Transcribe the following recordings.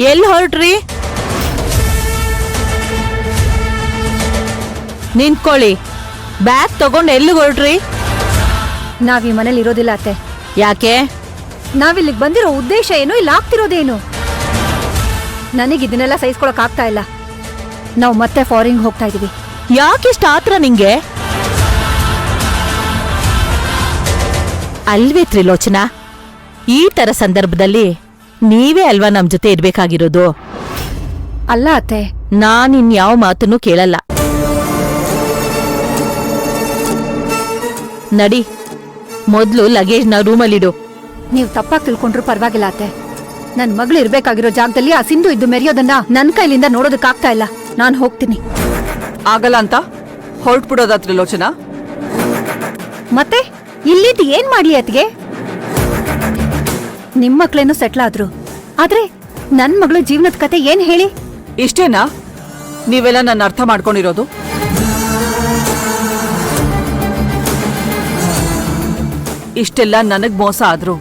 ಎಲ್ಲಿ ಹೊರಟ್ರಿ? ನಿಂತ್ಕೊಳ್ಳಿ. ಬ್ಯಾಗ್ ತಗೊಂಡು ಎಲ್ಲಿ ಹೊರಟ್ರಿ? ನಾವ್ ಈ ಮನೇಲಿ ಇರೋದಿಲ್ಲ ಅತ್ತೆ. ಯಾಕೆ? ನಾವಿಲ್ಲಿಗೆ ಬಂದಿರೋ ಉದ್ದೇಶ ಏನು, ಇಲ್ಲಿ ಆಗ್ತಿರೋದೇನು? ನನಗೆ ಇದನ್ನೆಲ್ಲ ಸಹಿಸ್ಕೊಳಕ್ ಆಗ್ತಾ ಇಲ್ಲ. ನಾವು ಮತ್ತೆ ಫಾರಿನ್ ಹೋಗ್ತಾ ಇದೀವಿ. ಯಾಕಿಷ್ಟ ಆತ್ರ ನಿಂಗೆ? ಅಲ್ವೇ ತ್ರಿಲೋಚನಾ, ಈ ತರ ಸಂದರ್ಭದಲ್ಲಿ ನೀವೇ ಅಲ್ವಾ ನಮ್ ಜೊತೆ ಇರ್ಬೇಕಾಗಿರೋದು. ಅಲ್ಲ ಅತ್ತೆ, ನಾನಿನ್ಯಾವ ಮಾತನ್ನು ಕೇಳಲ್ಲ. ನಡಿ, ಮೊದ್ಲು ಲಗೇಜ್ನ ರೂಮಲ್ಲಿಡು. ನೀವು ತಪ್ಪಾಗಿ ತಿಳ್ಕೊಂಡ್ರು ಪರವಾಗಿಲ್ಲ ಅತ್ತೆ. ನನ್ ಮಗಳು ಇರ್ಬೇಕಾಗಿರೋ ಜಾಗದಲ್ಲಿ ಆ ಸಿಂಧು ಇದ್ದು ಮೆರೆಯೋದನ್ನ ನನ್ ಕೈಲಿಂದ ನೋಡೋದಕ್ಕಾಗ್ತಾ ಇಲ್ಲ. ನಾನ್ ಹೋಗ್ತೀನಿ. ಆಗಲ್ಲ ಅಂತ ಹೊರಟ್ಬಿಡೋದ ತ್ರಿಲೋಚನಾ? ಮತ್ತೆ ಇಲ್ಲಿದ್ದು ಏನ್ ಮಾಡ್ಲಿ ಅತ್ಗೆ? ನಿಮ್ ಮಕ್ಳೇನು ಸೆಟ್ಲ್ ಆದ್ರು, ಆದ್ರೆ ನನ್ ಮಗಳು ಜೀವನದ ಕತೆ ಏನ್ ಹೇಳಿ? ಇಷ್ಟೇನಾ ನೀವೆಲ್ಲ ನನ್ನ ಅರ್ಥ ಮಾಡ್ಕೊಂಡಿರೋದು? ಇಷ್ಟೆಲ್ಲ ನನಗ್ ಮೋಸ ಆದ್ರು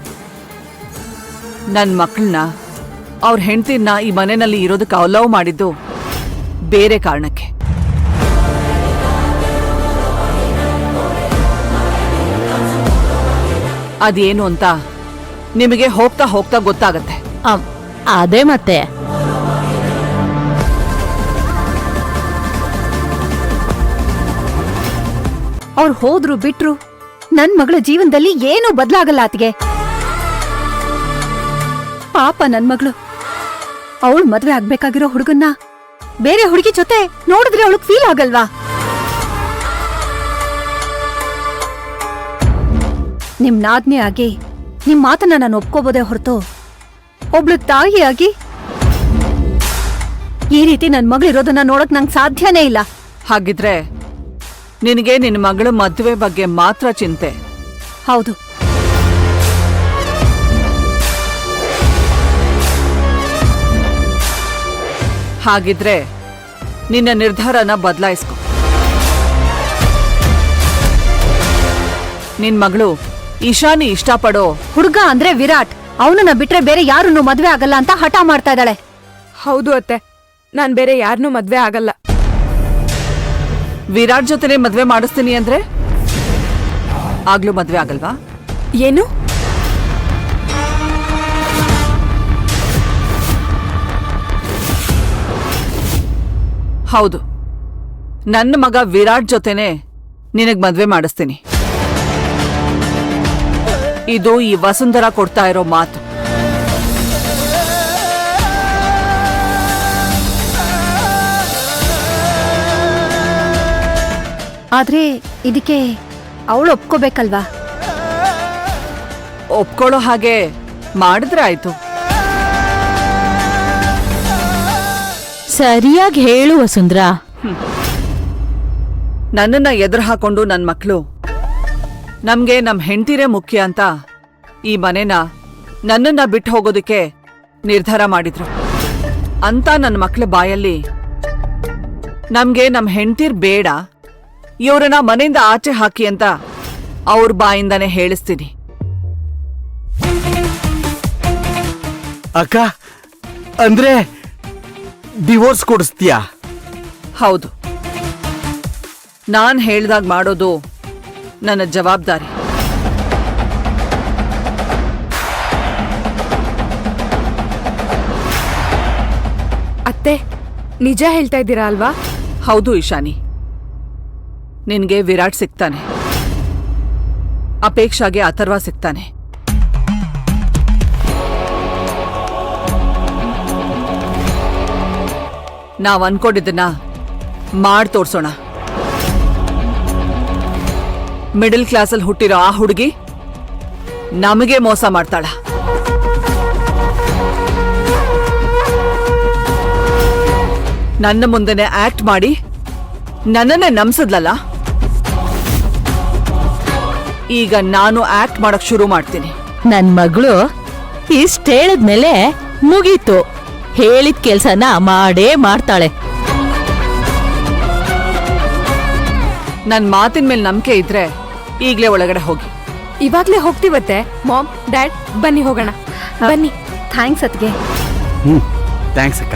ನನ್ ಮಕ್ಕಳನ್ನ, ಅವ್ರ ಹೆಂಡತಿನ ಈ ಮನೆಯಲ್ಲಿ ಇರೋದಕ್ಕೆ ಅಲೌ ಮಾಡಿದ್ದು ಬೇರೆ ಕಾರಣಕ್ಕೆ. ಅದೇನು ಅಂತ ನಿಮಗೆ ಹೋಗ್ತಾ ಹೋಗ್ತಾ ಗೊತ್ತಾಗತ್ತೆ. ಅದೇ ಮತ್ತೆ. ಅವ್ರು ಹೋದ್ರು ಬಿಟ್ರು ನನ್ ಮಗಳ ಜೀವನದಲ್ಲಿ ಏನೂ ಬದಲಾಗಲ್ಲ ಅತ್ಗೆ. ಪಾಪ ನನ್ ಮಗಳು, ಅವಳು ಮದ್ವೆ ಆಗ್ಬೇಕಾಗಿರೋ ಹುಡುಗನ್ನ ಬೇರೆ ಹುಡುಗಿ ಜೊತೆ ನೋಡಿದ್ರೆ ಅವಳಗ್ ಫೀಲ್ ಆಗಲ್ವಾ? ನಿಮ್ ನಾದ್ನೆ ಆಗಿ ನಿಮ್ ಮಾತನ್ನ ನಾನು ಒಪ್ಕೋಬೋದೇ ಹೊರತು, ಒಬ್ಳು ತಾಯಿಯಾಗಿ ಈ ರೀತಿ ನನ್ ಮಗಳಿರೋದನ್ನ ನೋಡಕ್ ನಂಗೆ ಸಾಧ್ಯನೇ ಇಲ್ಲ. ಹಾಗಿದ್ರೆ ನಿನಗೆ ನಿನ್ನ ಮಗಳ ಮದುವೆ ಬಗ್ಗೆ ಮಾತ್ರ ಚಿಂತೆ? ಹೌದು. ಹಾಗಿದ್ರೆ ನಿನ್ನ ನಿರ್ಧಾರನ ಬದಲಾಯಿಸ್ಕೊ. ನಿನ್ ಮಗಳು ಈಶಾನಿ ಇಷ್ಟಪಡೋ ಹುಡುಗ ಅಂದ್ರೆ ವಿರಾಟ್. ಅವನನ್ನ ಬಿಟ್ರೆ ಬೇರೆ ಯಾರನ್ನು ಮದ್ವೆ ಆಗಲ್ಲ ಅಂತ ಹಠ ಮಾಡ್ತಾ ಇದ್ದಾಳೆ. ಹೌದು ಅತ್ತೆ, ನಾನ್ ಬೇರೆ ಯಾರನ್ನೂ ಮದ್ವೆ ಆಗಲ್ಲ. ವಿರಾಟ್ ಜೊತೆನೆ ಮದ್ವೆ ಮಾಡಿಸ್ತೀನಿ ಅಂದ್ರೆ ಆಗ್ಲೂ ಮದ್ವೆ ಆಗಲ್ವಾ? ಏನು? ಹೌದು, ನನ್ನ ಮಗ ವಿರಾಟ್ ಜೊತೆನೆ ನಿನಗ್ ಮದ್ವೆ ಮಾಡಿಸ್ತೀನಿ. ಇದು ಈ ವಸುಂಧರ ಕೊಡ್ತಾ ಇರೋ ಮಾತು. ಆದ್ರೆ ಇದಕ್ಕೆ ಅವಳು ಒಪ್ಕೋಬೇಕಲ್ವಾ? ಒಪ್ಕೊಳ್ಳೋ ಹಾಗೆ ಮಾಡಿದ್ರೆ ಆಯ್ತು. ಸರಿಯಾಗಿ ಹೇಳು ವಸುಂಧರಾ. ನನ್ನನ್ನ ಎದುರು ಹಾಕೊಂಡು ನನ್ ಮಕ್ಳು ನಮ್ಗೆ ನಮ್ ಹೆಂಡತಿರೇ ಮುಖ್ಯ ಅಂತ ಈ ಮನೆನ ನನ್ನನ್ನ ಬಿಟ್ಟು ಹೋಗೋದಕ್ಕೆ ನಿರ್ಧಾರ ಮಾಡಿದ್ರು ಅಂತ ನನ್ನ ಮಕ್ಳ ಬಾಯಲ್ಲಿ ನಮ್ಗೆ ನಮ್ ಹೆಂಡತಿರ್ ಬೇಡ, ಇವ್ರನ್ನ ಮನೆಯಿಂದ ಆಚೆ ಹಾಕಿ ಅಂತ ಅವ್ರ ಬಾಯಿಂದಾನೆ ಹೇಳಿಸ್ತೀನಿ. ಅಕ್ಕ, ಅಂದ್ರೆ ಡಿವೋರ್ಸ್ ಕೊಡಿಸ್ತೀಯಾ? ಹೌದು, ನಾನ್ ಹೇಳ್ದಾಗ ಮಾಡೋದು ನನ್ನ ಜವಾಬ್ದಾರಿ. ಅತ್ತೆ, ನಿಜ ಹೇಳ್ತಾ ಇದ್ದೀರಾ ಅಲ್ವಾ? ಹೌದು ಈಶಾನಿ, ನಿನ್ಗೆ ವಿರಾಟ್ ಸಿಗ್ತಾನೆ, ಅಪೇಕ್ಷಾಗೆ ಅಥರ್ವ ಸಿಗ್ತಾನೆ. ನಾವ್ ಅನ್ಕೊಂಡಿದ್ದನ್ನ ಮಾಡ್ ತೋರ್ಸೋಣ. ಮಿಡಲ್ ಕ್ಲಾಸಲ್ಲಿ ಹುಟ್ಟಿರೋ ಆ ಹುಡುಗಿ ನಮಗೆ ಮೋಸ ಮಾಡ್ತಾಳ. ನನ್ನ ಮುಂದೆನೆ ಆಕ್ಟ್ ಮಾಡಿ ನನ್ನನ್ನೇ ನಂಬಿಸಿದ್ಲಲ್ಲ, ಈಗ ನಾನು ಆಕ್ಟ್ ಮಾಡಕ್ ಶುರು ಮಾಡ್ತೀನಿ. ನನ್ ಮಗಳು ಇಷ್ಟ ಹೇಳಿದ್ಮೇಲೆ ಮುಗೀತು. ಹೇಳಿದ ಕೆಲ್ಸನ ಮಾಡೇ ಮಾಡ್ತಾಳೆ. ನನ್ ಮಾತಿನ ಮೇಲೆ ನಂಬಿಕೆ ಇದ್ರೆ ಈಗ್ಲೇ ಒಳಗಡೆ ಹೋಗಿ. ಇವಾಗ್ಲೇ ಹೋಗ್ತೀವತ್ತೆ. ಮಾಮ್, ಡ್ಯಾಡ್, ಬನ್ನಿ ಹೋಗೋಣ. ಬನ್ನಿ. ಥ್ಯಾಂಕ್ಸ್ ಅತ್ಗೆ. ಥ್ಯಾಂಕ್ಸ್ ಅಕ್ಕ.